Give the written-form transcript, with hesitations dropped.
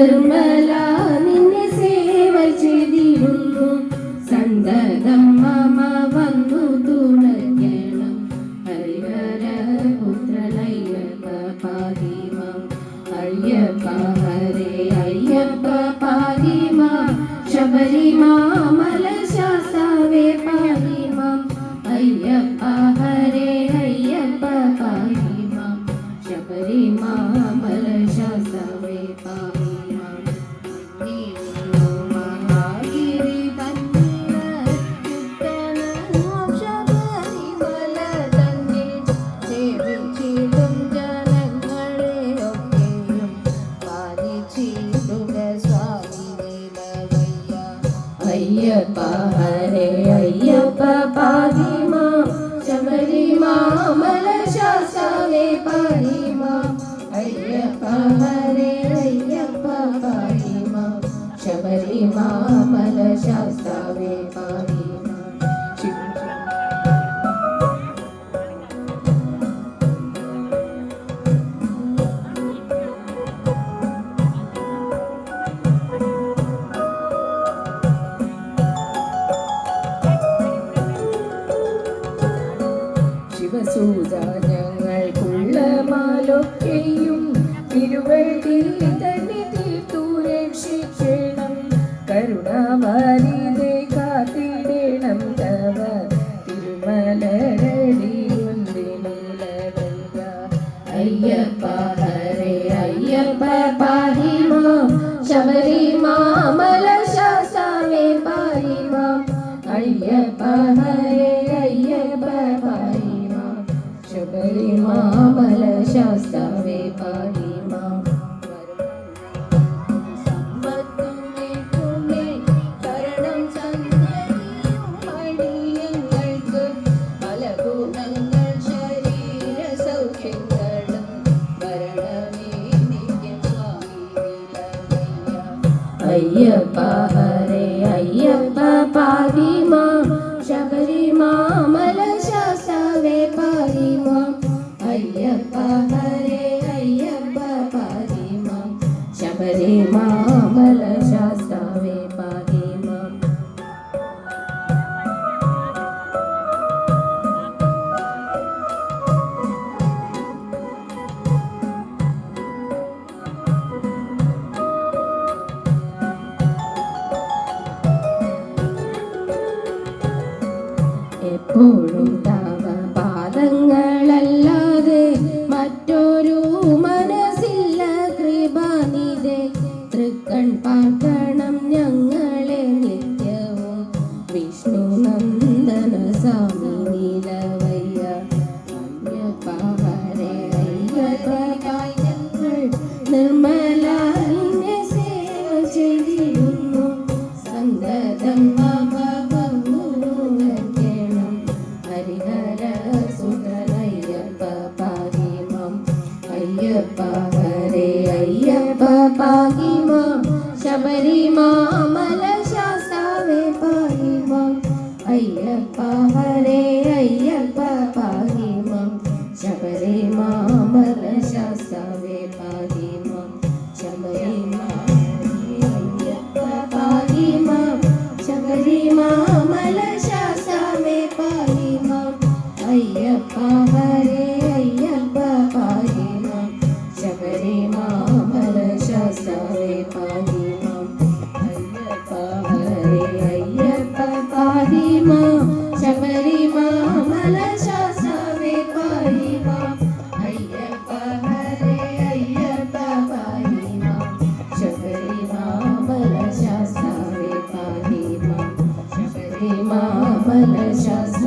നിർമ്മല നിന്നെ സേവ ചെയ്തിടുന്നു സന്തതം മമ വന്നു തുണയ്ക്കണം ഹരിഹര പുത്രനയ്യപ്പ പാതിമാം അയ്യപ്പ ഹരേ അയ്യപ്പ പാതിമാം ശബരിമാമല ശാസ്താവേ പാതിമാം അയ്യപ്പ ഹരേ അയ്യപ്പ പാതിമാം ശബരിമാമല ശാസ്താവേ പാതിമാം മഹാഗിരി ശബരിമല തന്നെ സേവിച്ചിടും ജനങ്ങളെയൊക്കെയും പാലിച്ചിടുക സ്വാമി നിലവയ്യ അയ്യപ്പ ഹരേ അയ്യപ്പ പാതിമാം ശബരിമാമല ശാസ്താവേ പാതിമാം അയ്യപ്പ ഹരേ അയ്യപ്പ പാതിമാം ശബരിമാമല ശാസ്താവേ പാതിമാം ശിവസൂത ഞങ്ങൾക്കുള്ള മാലൊക്കെയും തിരുവടി തന്നെ തീർത്തു രക്ഷിക്കണം കരുണാവാരിതെ കാത്തിടണം തവ തിരുമലരടി നിലവയ്യ അയ്യപ്പ ഹരേ അയ്യപ്പ പാതിമാം ശബരിമാമല ശാസ്താവേ പാതിമാം അയ്യപ്പ ഹരേ അയ്യപ്പ പാതിമാം ശബരിമാമല ശാസ്താവേ പാതിമാം സമ്പത്തുമേറ്റുമേ കരണം സന്തതിയും മടിയങ്ങൾക്ക് പല ഗുണങ്ങൾ ശരീര സൗഖ്യങ്ങളും വരണമേ നിത്യം സ്വാമി നിലവയ്യ അയ്യപ്പ ഹരേ അയ്യപ്പ പാതിമാം ശബരിമാമല ശാസ്താവേ പാതിമാം അയ്യപ്പ ഹരേ അയ്യപ്പ പാതിമാം ശബരിമാമല ശാസ്താവേ പാതിമാം എപ്പോഴും തവ പാദങ്ങളല്ലാതെ മറ്റൊരു മനസ്സില്ല കൃപാനിധേ തൃക്കൺ പാർക്കണം ഞങ്ങളെ നിത്യവും വിഷ്ണു നന്ദന സ്വാമി നിലവയ്യ അയ്യപ്പ ഹരേ അയ്യപ്പ ഞങ്ങൾ നിർമ്മല നിന്നെ സേവ ചെയ്തിടുന്നു സന്തതം മമ വന്നു തുണയ്ക്കണം ഹരിഹര സുതനയ്യപ്പ പാതിമാം അയ്യപ്പ ഹരേ അയ്യപ്പ പാതിമാം ശബരിമാമല ശാസ്താവേ പാതിമാം അയ്യപ്പ ഹരേ അയ്യപ്പ പാതിമാം ശബരിമാമല ശാസ്താവേ പാതിമാം അയ്യപ്പ പാതിമാം ശബരിമാമല ശാസ്താവേ പാതിമാം അയ്യപ്പ ഹരേ അയ്യപ്പ പാതിമാം ശബരിമാമല ശാസ്താവേ പാതിമാം അയ്യപ്പ ഹരേ അയ്യപ്പ പാതിമാം ശബരിമാമല ശാസ്താവേ പാതിമാം അയ്യപ്പ ഹരേ അയ്യപ്പ പാതിമാം ശബരിമാമല ശാസ്താവേ പാതിമാം ശബരിമാമല ശാസ്താവേ